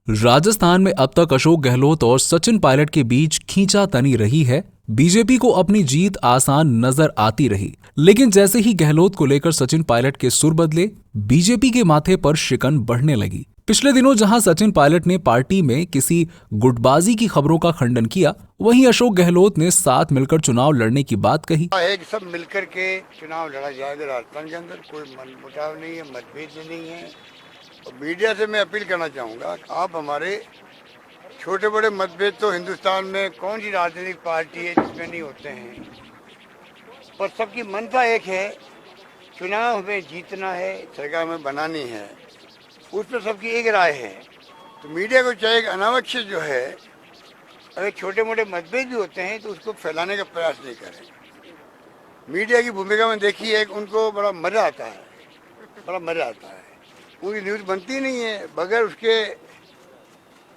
राजस्थान में अब तक अशोक गहलोत और सचिन पायलट के बीच खींचातानी रही है। बीजेपी को अपनी जीत आसान नजर आती रही, लेकिन जैसे ही गहलोत को लेकर सचिन पायलट के सुर बदले, बीजेपी के माथे पर शिकन बढ़ने लगी। पिछले दिनों जहां सचिन पायलट ने पार्टी में किसी गुटबाजी की खबरों का खंडन किया, वहीं अशोक गहलोत ने साथ मिलकर चुनाव लड़ने की बात कही। एक सब मिलकर के चुनाव लड़ा जाएगा। राजस्थान के अंदर कोई मनमुटाव नहीं है, मतभेद नहीं है। और मीडिया से मैं अपील करना चाहूँगा, आप हमारे छोटे बड़े मतभेद तो हिंदुस्तान में कौन सी राजनीतिक पार्टी है जिसमें नहीं होते हैं, पर सबकी मनसा एक है, चुनाव में जीतना है, सरकार में बनानी है, उस पर सबकी एक राय है। तो मीडिया को चाहिए कि अनावश्यक जो है, अगर छोटे मोटे मतभेद भी होते हैं तो उसको फैलाने का प्रयास नहीं करें। मीडिया की भूमिका में देखिए, उनको बड़ा मज़ा आता है, बड़ा मज़ा आता है। पूरी न्यूज़ बनती नहीं है,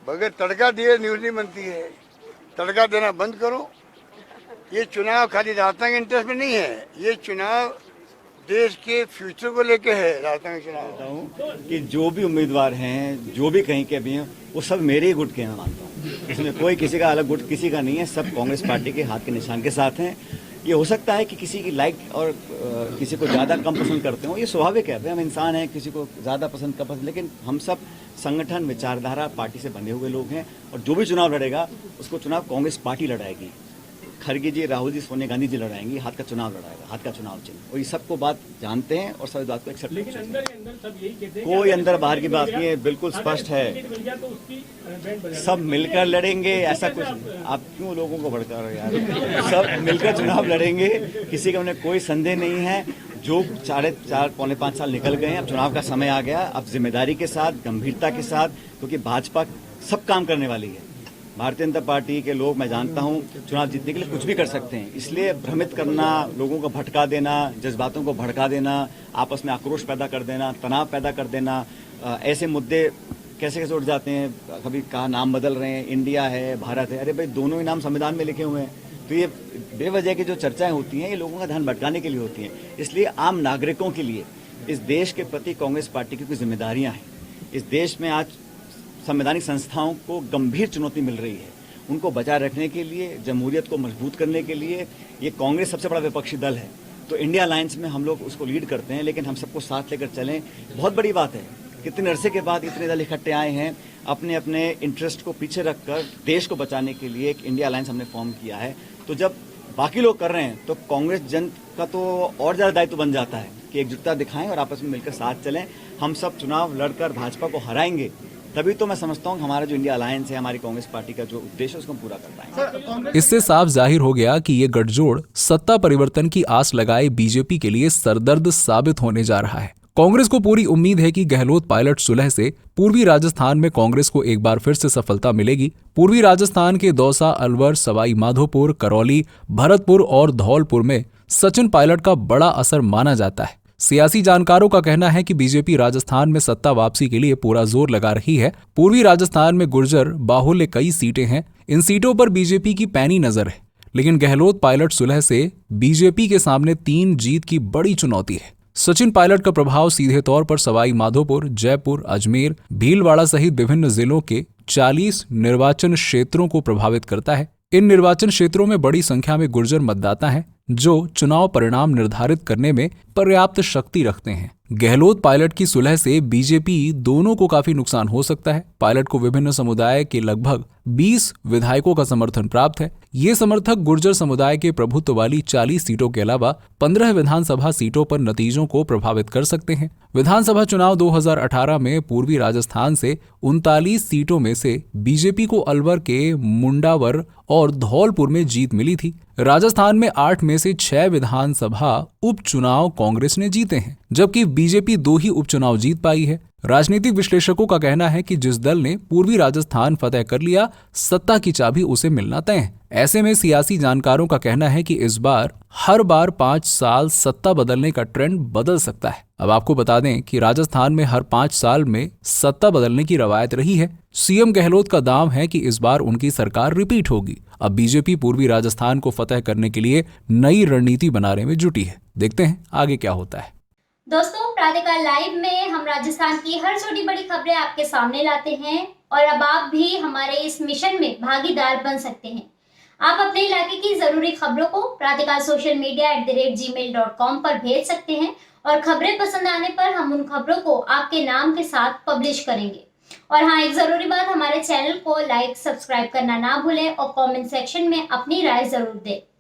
बगैर तड़का दिए न्यूज़ नहीं बनती है। तड़का देना बंद करो। ये चुनाव खाली राजस्थान के इंटरेस्ट में नहीं है, ये चुनाव देश के फ्यूचर को लेके है। राजस्थान के चुनाव कि जो भी उम्मीदवार हैं, जो भी कहीं के भी हैं, वो सब मेरे ही गुट के हैं, मानता हूँ। इसमें कोई किसी का अलग गुट किसी का नहीं है, सब कांग्रेस पार्टी के हाथ के निशान के साथ हैं। ये हो सकता है कि किसी की लाइक और किसी को ज़्यादा कम पसंद करते हो, ये स्वाभाविक है, हम इंसान हैं, किसी को ज़्यादा पसंद कम पसंद, लेकिन हम सब संगठन विचारधारा पार्टी से बने हुए लोग हैं। और जो भी चुनाव लड़ेगा उसको चुनाव कांग्रेस पार्टी लड़ाएगी। खड़गे जी, राहुल जी, सोनिया गांधी जी लड़ाएंगी, हाथ का चुनाव लड़ाएगा, हाथ का चुनाव चिन्ह। और ये सबको बात जानते हैं और सब बात को एक्सेप्ट करते हैं। कोई अंदर बाहर की बात नहीं है, बिल्कुल स्पष्ट है, सब मिलकर लड़ेंगे, ऐसा कुछ नहीं। आप क्यों लोगों को भड़का रहे हो यार? सब मिलकर चुनाव लड़ेंगे, किसी का उन्हें कोई संदेह नहीं है। जो 4.5 पौने 5 साल निकल गए हैं, अब चुनाव का समय आ गया। अब जिम्मेदारी के साथ, गंभीरता के साथ, क्योंकि भाजपा सब काम करने वाली है। भारतीय जनता पार्टी के लोग, मैं जानता हूं, चुनाव जीतने के लिए कुछ भी कर सकते हैं। इसलिए भ्रमित करना, लोगों को भटका देना, जज्बातों को भड़का देना, आपस में आक्रोश पैदा कर देना, तनाव पैदा कर देना, ऐसे मुद्दे कैसे कैसे उठ जाते हैं। कभी कहा नाम बदल रहे हैं, इंडिया है, भारत है। अरे भाई, दोनों ही नाम संविधान में लिखे हुए हैं। तो ये बेवजह की जो चर्चाएं होती हैं, ये लोगों का ध्यान भटकाने के लिए होती हैं। इसलिए आम नागरिकों के लिए इस देश के प्रति कांग्रेस पार्टी की कुछ जिम्मेदारियां हैं। इस देश में आज संवैधानिक संस्थाओं को गंभीर चुनौती मिल रही है। उनको बचाए रखने के लिए, जमहूरियत को मजबूत करने के लिए, ये कांग्रेस सबसे बड़ा विपक्षी दल है। तो इंडिया अलायंस में हम लोग उसको लीड करते हैं, लेकिन हम सबको साथ लेकर चलें। बहुत बड़ी बात है, कितने अरसे के बाद इतने दल इकट्ठे आए हैं, अपने अपने इंटरेस्ट को पीछे रखकर देश को बचाने के लिए एक इंडिया अलायंस हमने फॉर्म किया है। तो जब बाकी लोग कर रहे हैं, तो कांग्रेस जन का तो और ज़्यादा दायित्व बन जाता है कि एकजुटता दिखाएं और आपस में मिलकर साथ चलें। हम सब चुनाव लड़कर भाजपा को हराएंगे, तभी तो मैं समझता हूँ हमारा जो इंडिया अलायंस है, हमारी कांग्रेस पार्टी का जो उद्देश्य है, उसको हम पूरा कर पाएंगे। इससे साफ जाहिर हो गया कि ये गठजोड़ सत्ता परिवर्तन की आस लगाए बीजेपी के लिए सरदर्द साबित होने जा रहा है। कांग्रेस को पूरी उम्मीद है कि गहलोत पायलट सुलह से पूर्वी राजस्थान में कांग्रेस को एक बार फिर से सफलता मिलेगी। पूर्वी राजस्थान के दौसा, अलवर, सवाई माधोपुर, करौली, भरतपुर और धौलपुर में सचिन पायलट का बड़ा असर माना जाता है। सियासी जानकारों का कहना है कि बीजेपी राजस्थान में सत्ता वापसी के लिए पूरा जोर लगा रही है। पूर्वी राजस्थान में गुर्जर बाहुल्य कई सीटें हैं, इन सीटों पर बीजेपी की पैनी नजर है। लेकिन गहलोत पायलट सुलह से बीजेपी के सामने 3 जीत की बड़ी चुनौती है। सचिन पायलट का प्रभाव सीधे तौर पर सवाई माधोपुर, जयपुर, अजमेर, भीलवाड़ा सहित विभिन्न जिलों के 40 निर्वाचन क्षेत्रों को प्रभावित करता है। इन निर्वाचन क्षेत्रों में बड़ी संख्या में गुर्जर मतदाता हैं, जो चुनाव परिणाम निर्धारित करने में पर्याप्त शक्ति रखते हैं। गहलोत पायलट की सुलह से बीजेपी दोनों को काफी नुकसान हो सकता है। पायलट को विभिन्न समुदाय के लगभग 20 विधायकों का समर्थन प्राप्त है। ये समर्थक गुर्जर समुदाय के प्रभुत्व वाली 40 सीटों के अलावा 15 विधानसभा सीटों पर नतीजों को प्रभावित कर सकते हैं। विधानसभा चुनाव 2018 में पूर्वी राजस्थान से 39 सीटों में से बीजेपी को अलवर के मुंडावर और धौलपुर में जीत मिली थी। राजस्थान में 8 में से 6 विधानसभा उपचुनाव कांग्रेस ने जीते हैं, जबकि बीजेपी 2 ही उपचुनाव जीत पाई है। राजनीतिक विश्लेषकों का कहना है कि जिस दल ने पूर्वी राजस्थान फतह कर लिया, सत्ता की चाबी उसे मिलना तय है। ऐसे में सियासी जानकारों का कहना है कि इस बार हर बार 5 साल सत्ता बदलने का ट्रेंड बदल सकता है। अब आपको बता दें कि राजस्थान में हर 5 साल में सत्ता बदलने की रवायत रही है। सीएम गहलोत का दाव है कि इस बार उनकी सरकार रिपीट होगी। अब बीजेपी पूर्वी राजस्थान को फतह करने के लिए नई रणनीति बनाने में जुटी है। देखते हैं आगे क्या होता है। दोस्तों, प्रातःकाल लाइव में हम राजस्थान की हर छोटी बड़ी खबरें आपके सामने लाते हैं। और अब आप भी हमारे इस मिशन में भागीदार बन सकते हैं। आप अपने इलाके की जरूरी खबरों को प्रातःकाल सोशल मीडिया @gmail.com पर भेज सकते हैं और खबरें पसंद आने पर हम उन खबरों को आपके नाम के साथ पब्लिश करेंगे। और हाँ, एक जरूरी बात, हमारे चैनल को लाइक सब्सक्राइब करना ना भूलें और कमेंट सेक्शन में अपनी राय जरूर दें।